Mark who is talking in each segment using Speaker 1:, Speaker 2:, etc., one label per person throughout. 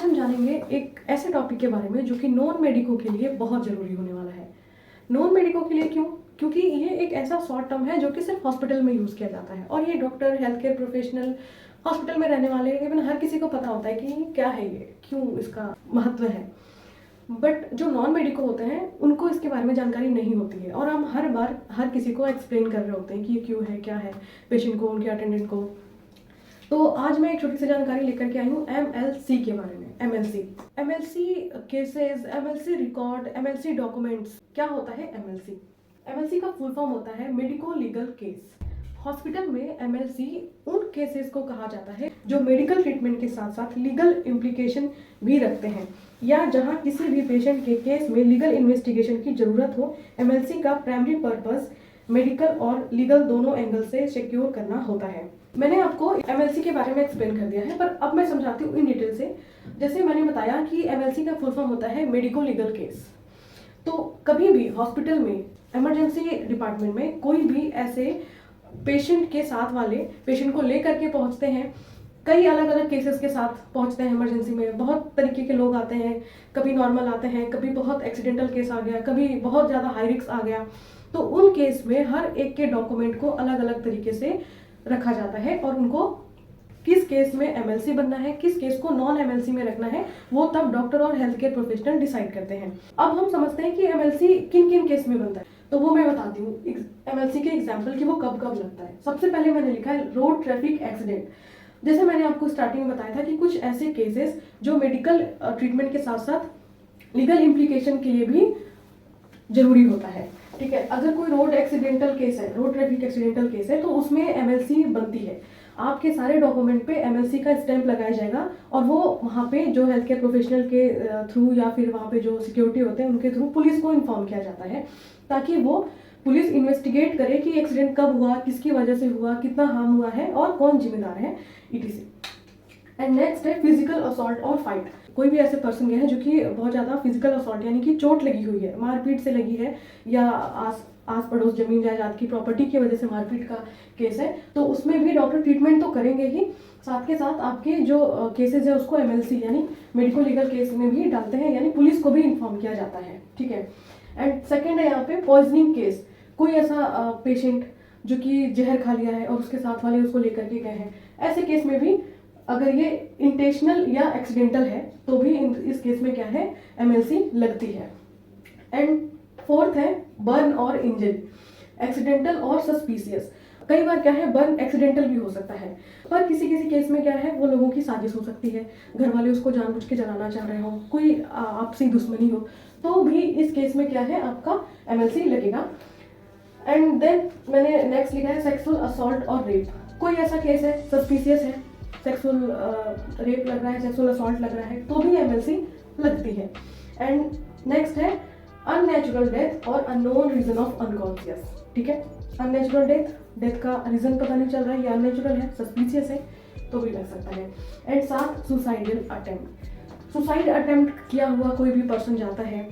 Speaker 1: हम जानेंगे एक ऐसे टॉपिक के बारे में जो कि नॉन मेडिको के लिए बहुत ज़रूरी होने वाला है। नॉन मेडिको के लिए क्यों? क्योंकि ये एक ऐसा शॉर्ट टर्म है जो कि सिर्फ हॉस्पिटल में यूज़ किया जाता है और ये doctor, health care professional, hospital में रहने वाले, इवन हर किसी को पता होता है कि क्या है ये, क्यों इसका महत्व है। बट जो नॉन मेडिको होते हैं उनको इसके बारे में जानकारी नहीं होती है और हम हर बार हर किसी को एक्सप्लेन कर रहे होते हैं कि ये क्यों है, क्या है, पेशेंट को, उनके अटेंडेंट को। तो आज मैं एक छोटी सी जानकारी लेकर के आई हूँ MLC के बारे में। MLC cases, MLC record, MLC documents. क्या होता है MLC का फुल फॉर्म होता है मेडिको लीगल केस। हॉस्पिटल में MLC उन केसेस को कहा जाता है जो मेडिकल ट्रीटमेंट के साथ साथ लीगल इम्प्लीकेशन भी रखते हैं या जहां किसी भी पेशेंट के केस में लीगल इन्वेस्टिगेशन की जरूरत हो। MLC का प्राइमरी पर्पस मेडिकल और लीगल दोनों एंगल से सिक्योर करना होता है। मैंने आपको MLC के बारे में एक्सप्लेन कर दिया है, पर अब मैं समझाती हूँ इन डिटेल से। जैसे मैंने बताया कि MLC का फुल फॉर्म होता है मेडिको लीगल केस। तो कभी भी हॉस्पिटल में, इमरजेंसी डिपार्टमेंट में कोई भी ऐसे पेशेंट के साथ वाले पेशेंट को लेकर के पहुंचते हैं, कई अलग अलग केसेस के साथ पहुंचते हैं। इमरजेंसी में बहुत तरीके के लोग आते हैं, कभी नॉर्मल आते हैं, कभी बहुत एक्सीडेंटल केस आ गया, कभी बहुत ज़्यादा हाई रिस्क आ गया। तो उन केस में हर एक के डॉक्यूमेंट को अलग अलग तरीके से रखा जाता है और उनको किस केस में MLC बनना है, किस केस को नॉन MLC में रखना है, वो तब डॉक्टर और हेल्थ केयर प्रोफेशनल डिसाइड करते हैं। अब हम समझते हैं कि MLC किन किन केस में बनता है, तो वो मैं बताती हूँ MLC के एग्जाम्पल कि वो कब कब लगता है। सबसे पहले मैंने लिखा है रोड ट्रैफिक एक्सीडेंट। जैसे मैंने आपको स्टार्टिंग में बताया था कि कुछ ऐसे केसेस जो मेडिकल ट्रीटमेंट के साथ साथ लीगल इम्प्लीकेशन के लिए भी जरूरी होता है। ठीक है, अगर कोई रोड एक्सीडेंटल केस है, रोड ट्रैफिक एक्सीडेंटल केस है, तो उसमें MLC बनती है। आपके सारे डॉक्यूमेंट पे MLC का स्टैंप लगाया जाएगा और वो वहाँ पे जो हेल्थ केयर प्रोफेशनल के थ्रू या फिर वहाँ पे जो सिक्योरिटी होते हैं उनके थ्रू पुलिस को इन्फॉर्म किया जाता है, ताकि वो पुलिस इन्वेस्टिगेट करे कि एक्सीडेंट कब हुआ, किसकी वजह से हुआ, कितना हार्म हुआ है और कौन जिम्मेदार है, etc। एंड नेक्स्ट है फिजिकल असॉल्ट और फाइट। कोई भी ऐसे पर्सन गए हैं जो कि बहुत ज़्यादा फिजिकल असॉल्ट यानी कि चोट लगी हुई है, मारपीट से लगी है, या आस पड़ोस जमीन जायदाद की प्रॉपर्टी की वजह से मारपीट का केस है, तो उसमें भी डॉक्टर ट्रीटमेंट तो करेंगे ही, साथ के साथ आपके जो केसेस है उसको MLC यानी मेडिको लीगल केस में भी डालते हैं, यानी पुलिस को भी इन्फॉर्म किया जाता है। ठीक है। एंड सेकेंड है यहाँ पे पॉइजनिंग केस। कोई ऐसा पेशेंट जो कि जहर खा लिया है और उसके साथ वाले उसको लेकर के गए हैं, ऐसे केस में भी अगर ये इंटेंशनल या एक्सीडेंटल है तो भी इस केस में क्या है, MLC लगती है। एंड फोर्थ है बर्न और इंजरी, एक्सीडेंटल और सस्पिशियस। कई बार क्या है, बर्न एक्सीडेंटल भी हो सकता है, पर किसी किसी केस में क्या है, वो लोगों की साजिश हो सकती है, घर वाले उसको जानबूझ के जलाना चाह रहे हो, कोई आपसी दुश्मनी हो, तो भी इस केस में क्या है, आपका MLC लगेगा। एंड देन मैंने नेक्स्ट लिखा है सेक्सुअल असॉल्ट और रेप। कोई ऐसा केस है, सस्पिशियस है, सेक्सुअल रेप लग रहा है, सेक्सुअल असॉल्ट लग रहा है, तो भी MLC लगती है। एंड नेक्स्ट है अननेचुरल डेथ और अननोन रीजन ऑफ अनकॉन्शियस। ठीक है, अननेचुरल डेथ का रीजन पता नहीं चल रहा है, ये अननेचुरल है, सस्पिशियस है, तो भी लग सकता है। एंड साथ सुसाइडल अटेम्प्ट। सुसाइड अटेम्प्ट किया हुआ कोई भी पर्सन जाता है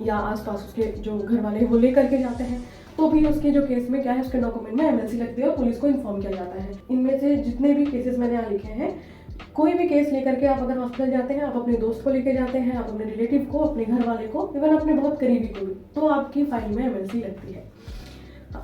Speaker 1: या आसपास उसके जो घर वाले वो लेकर के जाते हैं, तो भी उसके जो केस में क्या है, उसके डॉक्यूमेंट में MLC लगती है और पुलिस को इन्फॉर्म किया जाता है। इनमें से जितने भी केसेस मैंने यहाँ लिखे हैं, कोई भी केस लेकर के आप अगर हॉस्पिटल जाते हैं, आप अपने दोस्त को लेके जाते हैं, आप अपने रिलेटिव को, अपने घर वाले को, इवन अपने बहुत करीबी को भी, तो आपकी फाइल में MLC लगती है।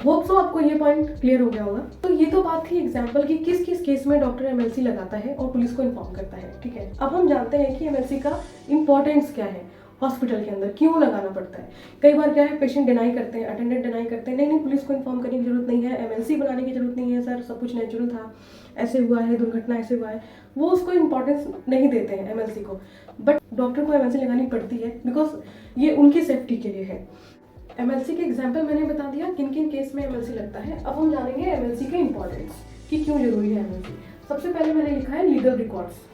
Speaker 1: होप सो आपको ये पॉइंट क्लियर हो गया होगा। तो ये तो बात थी एग्जाम्पल की किस किस केस में डॉक्टर MLC लगाता है और पुलिस को इन्फॉर्म करता है। ठीक है, अब हम जानते हैं कि MLC का इंपॉर्टेंस क्या है, हॉस्पिटल के अंदर क्यों लगाना पड़ता है। कई बार क्या है, पेशेंट डिनाई करते हैं, अटेंडेंट डिनाई करते हैं, नहीं पुलिस को इन्फॉर्म करने की जरूरत नहीं है, MLC बनाने की जरूरत नहीं है, सर सब कुछ नेचुरल था, ऐसे हुआ है, दुर्घटना ऐसे हुआ है, वो उसको इंपॉर्टेंस नहीं देते हैं MLC को। बट डॉक्टर को MLC लगानी पड़ती है बिकॉज ये उनकी सेफ्टी के लिए है। MLC के एग्जाम्पल मैंने बता दिया किन किन केस में MLC लगता है। अब हम जानेंगे MLC के इंपॉर्टेंस कि क्यों जरूरी है MLC। सबसे पहले मैंने लिखा है लीगल रिकॉर्ड्स।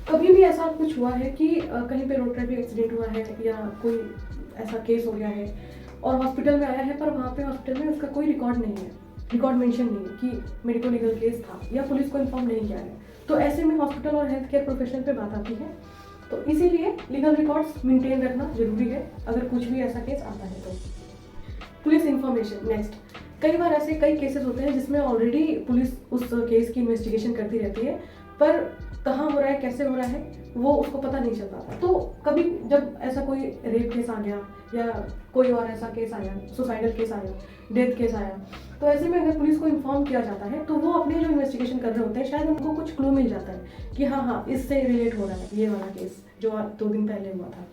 Speaker 1: कभी भी ऐसा कुछ हुआ है कि कहीं पे रोड ट्रैफिक एक्सीडेंट हुआ है या कोई ऐसा केस हो गया है और हॉस्पिटल में आया है, पर वहाँ पे हॉस्पिटल में उसका कोई रिकॉर्ड नहीं है, रिकॉर्ड मेंशन नहीं है कि मेडिको लीगल केस था, या पुलिस को इन्फॉर्म नहीं किया है, तो ऐसे में हॉस्पिटल और हेल्थ केयर प्रोफेशनल पे बात आती है। तो इसीलिए लीगल रिकॉर्ड्स मेंटेन रखना जरूरी है अगर कुछ भी ऐसा केस आता है तो। Police information next. कई बार ऐसे कई केसेस होते हैं जिसमें ऑलरेडी पुलिस उस केस की इन्वेस्टिगेशन करती रहती है, पर कहाँ हो रहा है, कैसे हो रहा है, वो उसको पता नहीं चलता था। तो कभी जब ऐसा कोई रेप केस आ गया या कोई और ऐसा केस आया, सुसाइडल केस आया, डेथ केस आया, तो ऐसे में अगर पुलिस को इन्फॉर्म किया जाता है तो वो अपने जो इन्वेस्टिगेशन कर रहे होते हैं शायद उनको कुछ क्लू मिल जाता है कि हाँ इससे रिलेट हो रहा है ये वाला केस जो 2 दिन पहले हुआ था।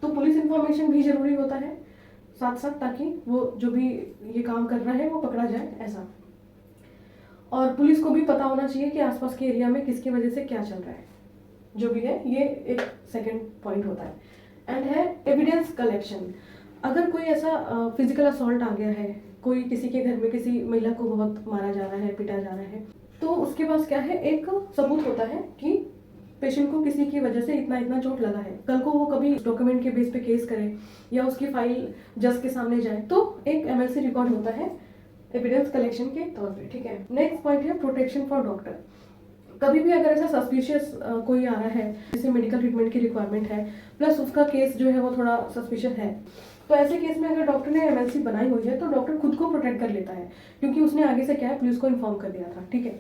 Speaker 1: तो पुलिस इन्फॉर्मेशन भी ज़रूरी होता है साथ साथ, ताकि वो जो भी ये काम कर रहा है वो पकड़ा जाए ऐसा। और पुलिस को भी पता होना चाहिए कि आसपास के एरिया में किसकी वजह से क्या चल रहा है, जो भी है। ये एक सेकंड पॉइंट होता है। एंड है एविडेंस कलेक्शन। अगर कोई ऐसा फिजिकल असॉल्ट आ गया है, कोई किसी के घर में किसी महिला को बहुत मारा जा रहा है, पीटा जा रहा है, तो उसके पास क्या है, एक सबूत होता है कि पेशेंट को किसी की वजह से इतना इतना चोट लगा है। कल को वो कभी डॉक्यूमेंट के बेस पे केस करे या उसकी फाइल जज के सामने जाए तो एक एमएलसी रिकॉर्ड होता है एविडेंस कलेक्शन के तौर पे, ठीक है। नेक्स्ट पॉइंट है प्रोटेक्शन फॉर डॉक्टर। कभी भी अगर ऐसा सस्पिशियस कोई आ रहा है जिसे मेडिकल ट्रीटमेंट की रिक्वायरमेंट है, प्लस उसका केस जो है वो थोड़ा सस्पिशियस है, तो ऐसे केस में अगर डॉक्टर ने एमएलसी बनाई हुई है तो डॉक्टर खुद को प्रोटेक्ट कर लेता है, क्योंकि उसने आगे से क्या है पुलिस को इन्फॉर्म कर दिया था, ठीक है।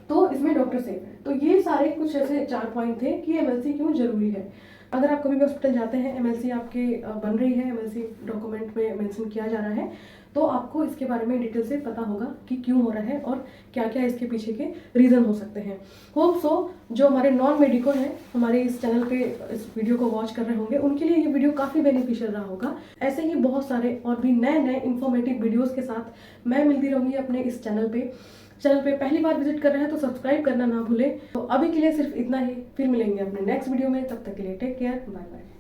Speaker 1: तो इसमें डॉक्टर सेफ है। तो ये सारे कुछ ऐसे 4 पॉइंट थे कि एमएलसी क्यों जरूरी है। अगर आप कभी भी हॉस्पिटल जाते हैं, एमएलसी आपके बन रही है, एमएलसी डॉक्यूमेंट में मेंशन किया जा रहा है, तो आपको इसके बारे में डिटेल से पता होगा कि क्यों हो रहा है और क्या क्या इसके पीछे के रीज़न हो सकते हैं। होप सो जो हमारे नॉन मेडिको हैं हमारे इस चैनल पे इस वीडियो को वॉच कर रहे होंगे, उनके लिए ये वीडियो काफ़ी बेनिफिशियल रहा होगा। ऐसे ही बहुत सारे और भी नए नए इन्फॉर्मेटिव वीडियोज़ के साथ मैं मिलती रहूँगी अपने इस चैनल पे पहली बार विजिट कर रहे हैं तो सब्सक्राइब करना ना भूलें। तो अभी के लिए सिर्फ इतना ही, फिर मिलेंगे अपने नेक्स्ट वीडियो में। तब तक के लिए टेक केयर, बाय बाय।